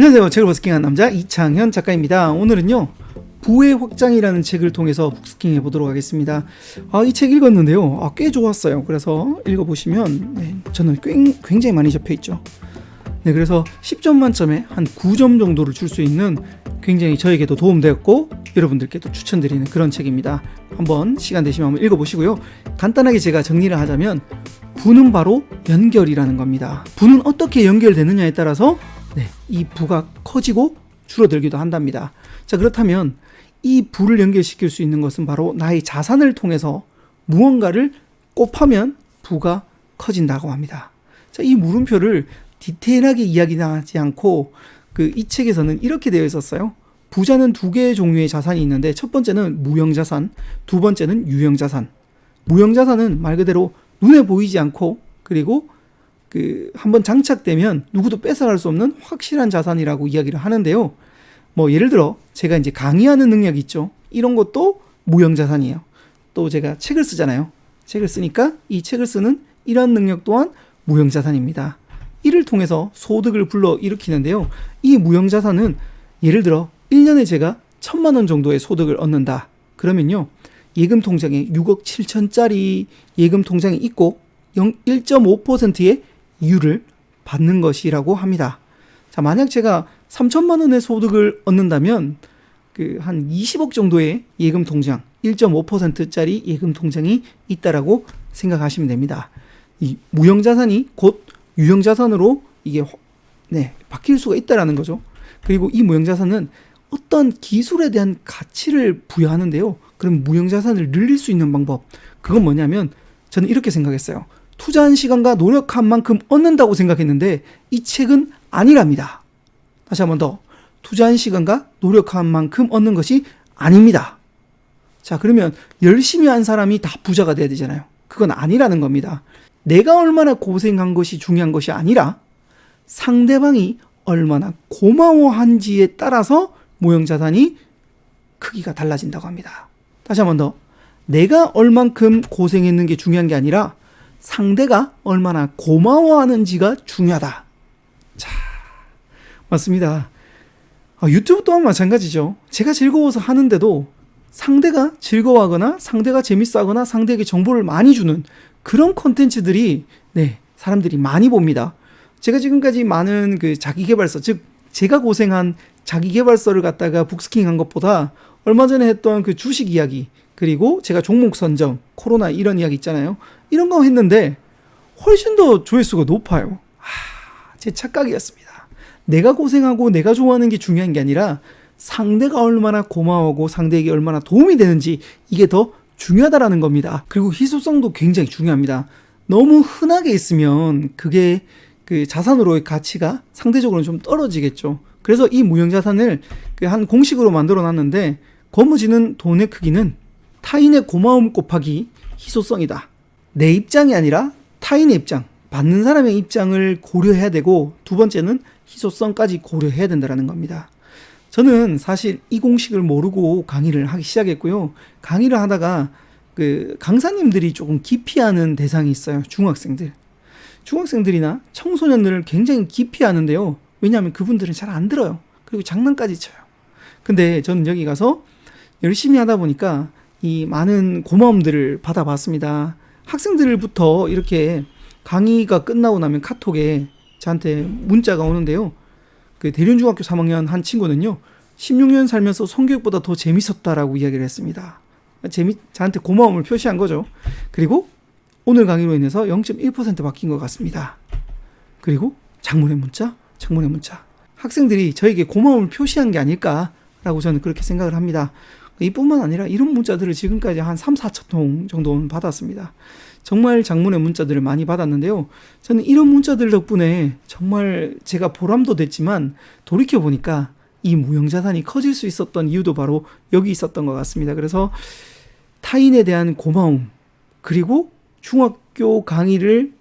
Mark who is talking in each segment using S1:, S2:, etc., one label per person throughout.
S1: 안녕하세요. 책을 버스킹한 남자 이창현 작가입니다. 오늘은요, 부의 확장이라는 책을 통해서 북스킹 해보도록 하겠습니다. 이 책 읽었는데요, 꽤 좋았어요. 그래서 읽어보시면 저는 굉장히 많이 접해있죠. 그래서 10점 만점에 한 9점 정도를 줄 수 있는 굉장히 저에게도 도움되었고 여러분들께도 추천드리는 그런 책입니다. 한번 시간 되시면 한번 읽어보시고요. 간단하게 제가 정리를 하자면, 부는 바로 연결이라는 겁니다. 부는 어떻게 연결되느냐에 따라서 이 부가 커지고 줄어들기도 한답니다. 자, 그렇다면 이 부를 연결시킬 수 있는 것은 바로 나의 자산을 통해서 무언가를 곱하면 부가 커진다고 합니다. 자, 이 물음표를 디테일하게 이야기하지 않고 이 책에서는 이렇게 되어 있었어요. 부자는 두 개의 종류의 자산이 있는데, 첫 번째는 무형자산, 두 번째는 유형자산. 무형자산은 말 그대로 눈에 보이지 않고, 그리고 한번 장착되면 누구도 뺏어갈 수 없는 확실한 자산이라고 이야기를 하는데요. 예를 들어 제가 이제 강의하는 능력이 있죠. 이런 것도 무형자산이에요. 또 제가 책을 쓰잖아요. 책을 쓰니까 이 책을 쓰는 이런 능력 또한 무형자산입니다. 이를 통해서 소득을 불러일으키는데요. 이 무형자산은 예를 들어 1년에 제가 1,000만 원 정도의 소득을 얻는다. 그러면요, 예금 통장에 6억 7천짜리 예금 통장이 있고 1.5%의 이율을 받는 것이라고 합니다. 자, 만약 제가 3천만 원의 소득을 얻는다면 한 20억 정도의 예금 통장, 1.5%짜리 예금 통장이 있다라고 생각하시면 됩니다. 이 무형자산이 곧 유형자산으로 이게 바뀔 수가 있다라는 거죠. 그리고 이 무형자산은 어떤 기술에 대한 가치를 부여하는데요. 그럼 무형자산을 늘릴 수 있는 방법, 그건 뭐냐면 저는 이렇게 생각했어요. 투자한 시간과 노력한 만큼 얻는다고 생각했는데 이 책은 아니랍니다. 다시 한 번 더. 투자한 시간과 노력한 만큼 얻는 것이 아닙니다. 자, 그러면 열심히 한 사람이 다 부자가 돼야 되잖아요. 그건 아니라는 겁니다. 내가 얼마나 고생한 것이 중요한 것이 아니라 상대방이 얼마나 고마워한지에 따라서 무형자산이 크기가 달라진다고 합니다. 다시 한 번 더. 내가 얼만큼 고생했는 게 중요한 게 아니라 상대가 얼마나 고마워하는지가 중요하다. 자, 맞습니다. 유튜브 또한 마찬가지죠. 제가 즐거워서 하는데도 상대가 즐거워하거나 상대가 재밌어하거나 상대에게 정보를 많이 주는 그런 콘텐츠들이 사람들이 많이 봅니다. 제가 지금까지 많은 자기계발서, 즉 제가 고생한 자기계발서를 갖다가 북스킹한 것보다 얼마 전에 했던 주식 이야기, 그리고 제가 종목 선정, 코로나 이런 이야기 있잖아요. 이런 거 했는데 훨씬 더 조회수가 높아요. 제 착각이었습니다. 내가 고생하고 내가 좋아하는 게 중요한 게 아니라 상대가 얼마나 고마워하고 상대에게 얼마나 도움이 되는지, 이게 더 중요하다라는 겁니다. 그리고 희소성도 굉장히 중요합니다. 너무 흔하게 있으면 그게 자산으로의 가치가 상대적으로는 좀 떨어지겠죠. 그래서 이 무형자산을 한 공식으로 만들어 놨는데, 거머쥐는 돈의 크기는 타인의 고마움 곱하기 희소성이다. 내 입장이 아니라 타인의 입장, 받는 사람의 입장을 고려해야 되고, 두 번째는 희소성까지 고려해야 된다는 겁니다. 저는 사실 이 공식을 모르고 강의를 하기 시작했고요. 강의를 하다가 강사님들이 조금 기피하는 대상이 있어요. 중학생들이나 청소년들을 굉장히 기피하는데요. 왜냐하면 그분들은 잘 안 들어요. 그리고 장난까지 쳐요. 근데 저는 여기 가서 열심히 하다 보니까 이 많은 고마움들을 받아봤습니다. 학생들부터 이렇게 강의가 끝나고 나면 카톡에 저한테 문자가 오는데요. 대륜중학교 3학년 한 친구는요, 16년 살면서 성교육보다 더 재밌었다라고 이야기를 했습니다. 저한테 고마움을 표시한 거죠. 그리고 오늘 강의로 인해서 0.1% 바뀐 것 같습니다. 그리고 장문의 문자. 학생들이 저에게 고마움을 표시한 게 아닐까라고 저는 그렇게 생각을 합니다. 이뿐만 아니라 이런 문자들을 지금까지 한 3, 4천 통 정도는 받았습니다. 정말 장문의 문자들을 많이 받았는데요. 저는 이런 문자들 덕분에 정말 제가 보람도 됐지만, 돌이켜보니까 이 무형자산이 커질 수 있었던 이유도 바로 여기 있었던 것 같습니다. 그래서 타인에 대한 고마움, 그리고 중학교 강의를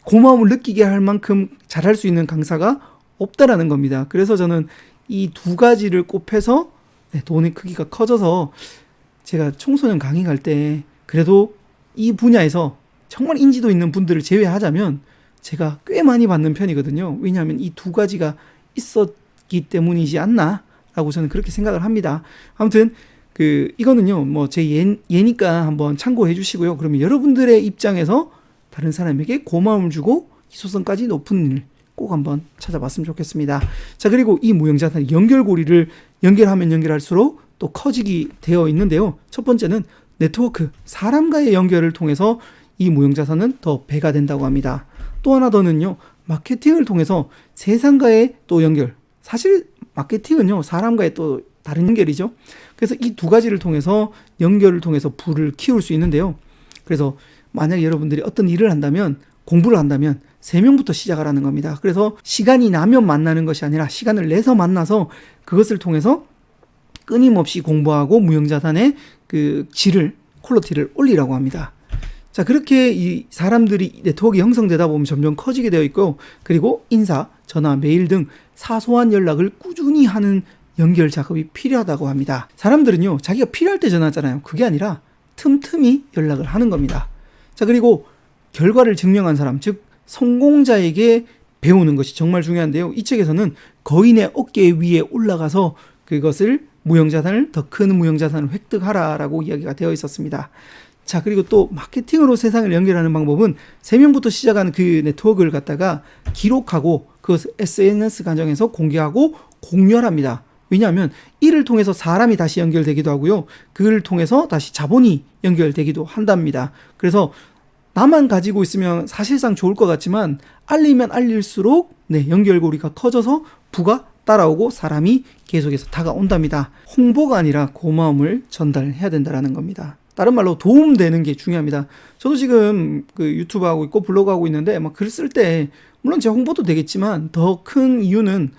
S1: 고마움을 느끼게 할 만큼 잘할 수 있는 강사가 없다라는 겁니다. 그래서 저는 이 두 가지를 곱해서 돈의 크기가 커져서 제가 청소년 강의 갈 때 그래도 이 분야에서 정말 인지도 있는 분들을 제외하자면 제가 꽤 많이 받는 편이거든요. 왜냐하면 이 두 가지가 있었기 때문이지 않나라고 저는 그렇게 생각을 합니다. 아무튼 이거는요, 뭐 제 예니까 한번 참고해 주시고요. 그러면 여러분들의 입장에서 다른 사람에게 고마움을 주고 희소성까지 높은 일 꼭 한번 찾아봤으면 좋겠습니다. 자, 그리고 이 무형자산 연결고리를 연결하면 연결할수록 또 커지게 되어 있는데요. 첫 번째는 네트워크, 사람과의 연결을 통해서 이 무형자산은 더 배가 된다고 합니다. 또 하나 더는요, 마케팅을 통해서 세상과의 또 연결. 사실 마케팅은요, 사람과의 또 다른 연결이죠. 그래서 이 두 가지를 통해서 연결을 통해서 부를 키울 수 있는데요. 그래서 만약에 여러분들이 어떤 일을 한다면, 공부를 한다면 3명부터 시작을 하는 겁니다. 그래서 시간이 나면 만나는 것이 아니라 시간을 내서 만나서 그것을 통해서 끊임없이 공부하고 무형자산의 질을, 퀄리티를 올리라고 합니다. 자, 그렇게 이 사람들이 네트워크 형성되다 보면 점점 커지게 되어 있고, 그리고 인사, 전화, 메일 등 사소한 연락을 꾸준히 하는 연결 작업이 필요하다고 합니다. 사람들은요, 자기가 필요할 때 전화하잖아요. 그게 아니라 틈틈이 연락을 하는 겁니다. 자, 그리고 결과를 증명한 사람, 즉 성공자에게 배우는 것이 정말 중요한데요. 이 책에서는 거인의 어깨 위에 올라가서 그것을 무형자산을, 더 큰 무형자산을 획득하라라고 이야기가 되어 있었습니다. 자, 그리고 또 마케팅으로 세상을 연결하는 방법은 3명부터 시작하는 그 네트워크를 갖다가 기록하고 그것을 SNS 과정에서 공개하고 공유합니다. 왜냐하면 이를 통해서 사람이 다시 연결되기도 하고요. 그를 통해서 다시 자본이 연결되기도 한답니다. 그래서 나만 가지고 있으면 사실상 좋을 것 같지만 알리면 알릴수록 연결고리가 커져서 부가 따라오고 사람이 계속해서 다가온답니다. 홍보가 아니라 고마움을 전달해야 된다는 겁니다. 다른 말로 도움되는 게 중요합니다. 저도 지금 유튜브 하고 있고 블로그 하고 있는데 막 글 쓸 때 물론 제 홍보도 되겠지만 더 큰 이유는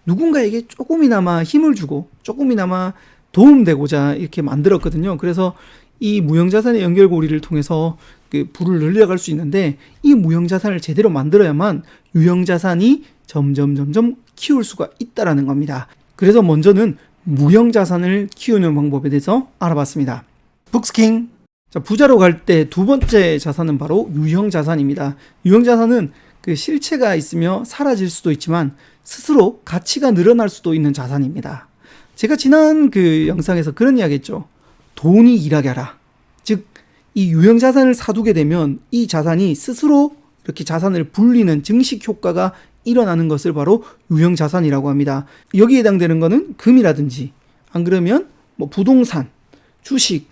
S1: 누군가에게 조금이나마 힘을 주고 조금이나마 도움되고자 이렇게 만들었거든요. 그래서 이 무형자산의 연결고리를 통해서 부를 늘려갈 수 있는데 이 무형자산을 제대로 만들어야만 유형자산이 점점 키울 수가 있다라는 겁니다. 그래서 먼저는 무형자산을 키우는 방법에 대해서 알아봤습니다. 북스킹. 자, 부자로 갈 때 두 번째 자산은 바로 유형자산입니다. 유형자산은 실체가 있으며 사라질 수도 있지만 스스로 가치가 늘어날 수도 있는 자산입니다. 제가 지난 영상에서 그런 이야기 했죠. 돈이 일하게 하라. 즉, 이 유형자산을 사두게 되면 이 자산이 스스로 이렇게 자산을 불리는 증식 효과가 일어나는 것을 바로 유형자산이라고 합니다. 여기에 해당되는 거는 금이라든지, 안 그러면 뭐 부동산, 주식,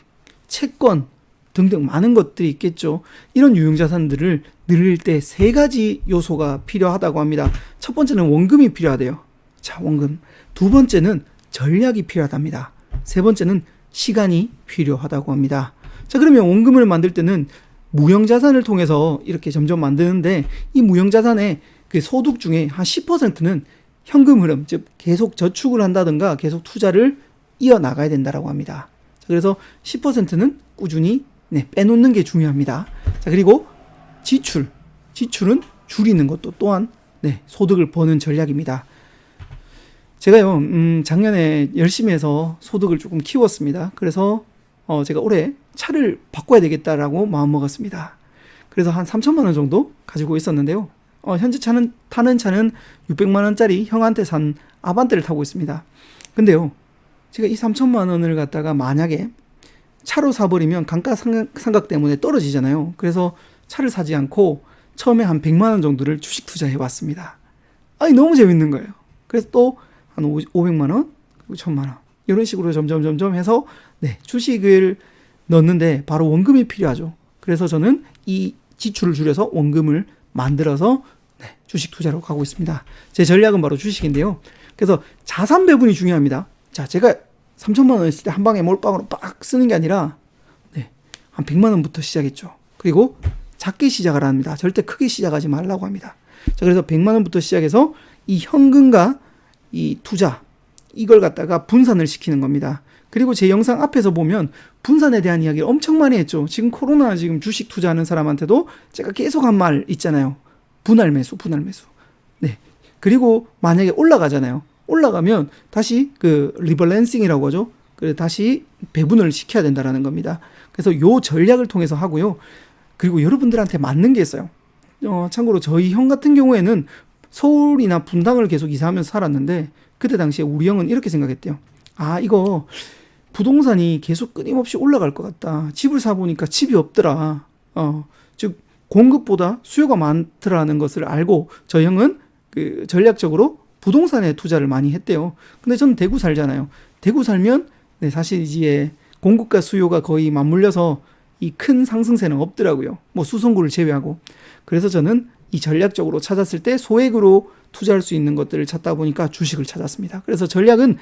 S1: 채권 등등 많은 것들이 있겠죠. 이런 유형자산들을 늘릴 때 3가지 요소가 필요하다고 합니다. 첫 번째는 원금이 필요하대요. 자, 원금. 두 번째는 전략이 필요하답니다. 세 번째는 시간이 필요하다고 합니다. 자, 그러면 원금을 만들 때는 무형자산을 통해서 이렇게 점점 만드는데 이 무형자산의 소득 중에 한 10%는 현금 흐름, 즉 계속 저축을 한다든가 계속 투자를 이어나가야 된다고 합니다. 자, 그래서 10%는 꾸준히 빼놓는 게 중요합니다. 자, 그리고 지출은 줄이는 것도 또한 소득을 버는 전략입니다. 제가요, 작년에 열심히 해서 소득을 조금 키웠습니다. 그래서 제가 올해 차를 바꿔야 되겠다라고 마음먹었습니다. 그래서 한 3천만 원 정도 가지고 있었는데요. 현재 타는 차는 600만 원짜리 형한테 산 아반떼를 타고 있습니다. 근데요, 제가 이 3천만 원을 갖다가 만약에 차로 사버리면 감가상각 때문에 떨어지잖아요. 그래서 차를 사지 않고 처음에 한 100만 원 정도를 주식 투자해 왔습니다. 너무 재밌는 거예요. 그래서 또 한 500만 원, 1000만 원 이런 식으로 점점 해서 주식을 넣는데 바로 원금이 필요하죠. 그래서 저는 이 지출을 줄여서 원금을 만들어서 주식 투자로 가고 있습니다. 제 전략은 바로 주식인데요. 그래서 자산 배분이 중요합니다. 자, 제가 3천만 원 있을 때 한 방에 몰빵으로 빡 쓰는 게 아니라 한 100만 원부터 시작했죠. 그리고 작게 시작을 합니다. 절대 크게 시작하지 말라고 합니다. 자, 그래서 100만 원부터 시작해서 이 현금과 이 투자, 이걸 갖다가 분산을 시키는 겁니다. 그리고 제 영상 앞에서 보면 분산에 대한 이야기를 엄청 많이 했죠. 지금 코로나 지금 주식 투자하는 사람한테도 제가 계속 한 말 있잖아요. 분할 매수. 그리고 만약에 올라가잖아요. 올라가면 다시 리밸런싱이라고 하죠. 다시 배분을 시켜야 된다라는 겁니다. 그래서 요 전략을 통해서 하고요. 그리고 여러분들한테 맞는 게 있어요. 참고로 저희 형 같은 경우에는 서울이나 분당을 계속 이사하면서 살았는데 그때 당시에 우리 형은 이렇게 생각했대요. 아, 이거 부동산이 계속 끊임없이 올라갈 것 같다. 집을 사보니까 집이 없더라. 즉 공급보다 수요가 많더라는 것을 알고 저 형은 그 전략적으로 부동산에 투자를 많이 했대요. 근데 저는 대구 살잖아요. 대구 살면 네, 사실 이제 공급과 수요가 거의 맞물려서 이 큰 상승세는 없더라고요. 뭐 수성구를 제외하고. 그래서 저는 이 전략적으로 찾았을 때 소액으로 투자할 수 있는 것들을 찾다 보니까 주식을 찾았습니다. 그래서 전략은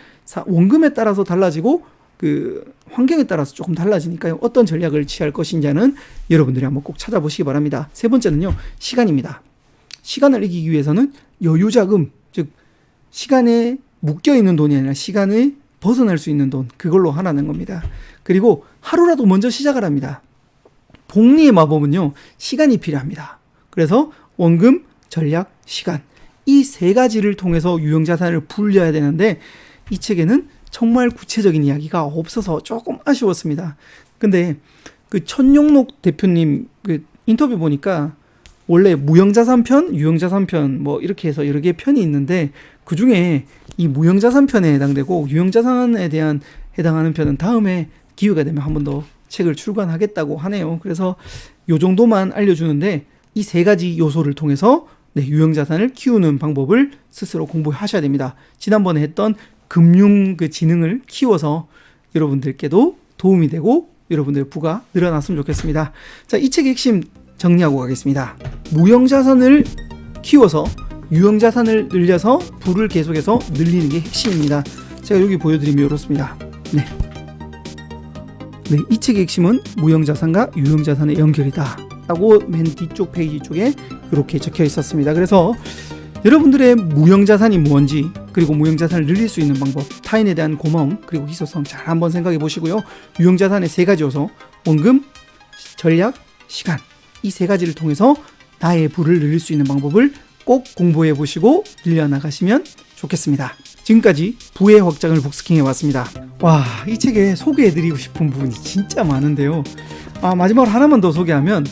S1: 원금에 따라서 달라지고 그 환경에 따라서 조금 달라지니까요. 어떤 전략을 취할 것인지는 여러분들이 한번 꼭 찾아보시기 바랍니다. 세 번째는요, 시간입니다. 시간을 이기기 위해서는 여유자금, 즉 시간에 묶여있는 돈이 아니라 시간을 벗어날 수 있는 돈, 그걸로 하라는 겁니다. 그리고 하루라도 먼저 시작을 합니다. 복리의 마법은요, 시간이 필요합니다. 그래서 원금, 전략, 시간, 이 세 가지를 통해서 유형자산을 불려야 되는데 이 책에는 정말 구체적인 이야기가 없어서 조금 아쉬웠습니다. 근데 그 천용록 대표님 그 인터뷰 보니까 원래 무형자산 편, 유형자산 편 뭐 이렇게 해서 여러 개의 편이 있는데 그 중에 이 무형자산 편에 해당되고 유형자산에 대한 해당하는 편은 다음에 기회가 되면 한 번 더 책을 출간하겠다고 하네요. 그래서 요 정도만 알려주는데 이 세 가지 요소를 통해서 네, 유형자산을 키우는 방법을 스스로 공부하셔야 됩니다. 지난번에 했던 금융 그 지능을 키워서 여러분들께도 도움이 되고 여러분들의 부가 늘어났으면 좋겠습니다. 자, 이 책의 핵심 정리하고 가겠습니다. 무형자산을 키워서 유형자산을 늘려서 부를 계속해서 늘리는 게 핵심입니다. 제가 여기 보여드리면 이렇습니다. 네, 이 책의 핵심은 무형자산과 유형자산의 연결이다 라고 맨 뒤쪽 페이지 쪽에 이렇게 적혀 있었습니다. 그래서 여러분들의 무형자산이 뭔지, 그리고 무형자산을 늘릴 수 있는 방법, 타인에 대한 고마움, 그리고 희소성 잘 한번 생각해 보시고요. 유형자산의 세 가지 요소, 원금, 전략, 시간, 이 세 가지를 통해서 나의 부를 늘릴 수 있는 방법을 꼭 공부해 보시고 늘려나가시면 좋겠습니다. 지금까지 부의 확장을 북스킹해 왔습니다. 와, 이 책에 소개해드리고 싶은 부분이 진짜 많은데요. 마지막으로 하나만 더 소개하면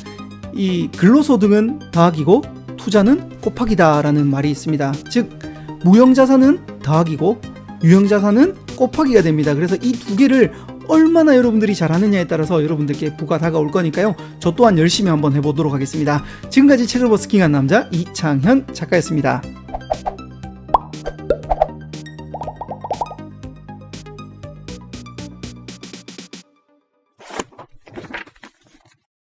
S1: 이 근로소득은 더하기고 투자는 곱하기다라는 말이 있습니다. 즉 무형자산은 더하기고 유형자산은 곱하기가 됩니다. 그래서 이 두 개를 얼마나 여러분들이 잘하느냐에 따라서 여러분들께 부가 다가올 거니까요. 저 또한 열심히 한번 해보도록 하겠습니다. 지금까지 책을 버스킹한 남자 이창현 작가였습니다.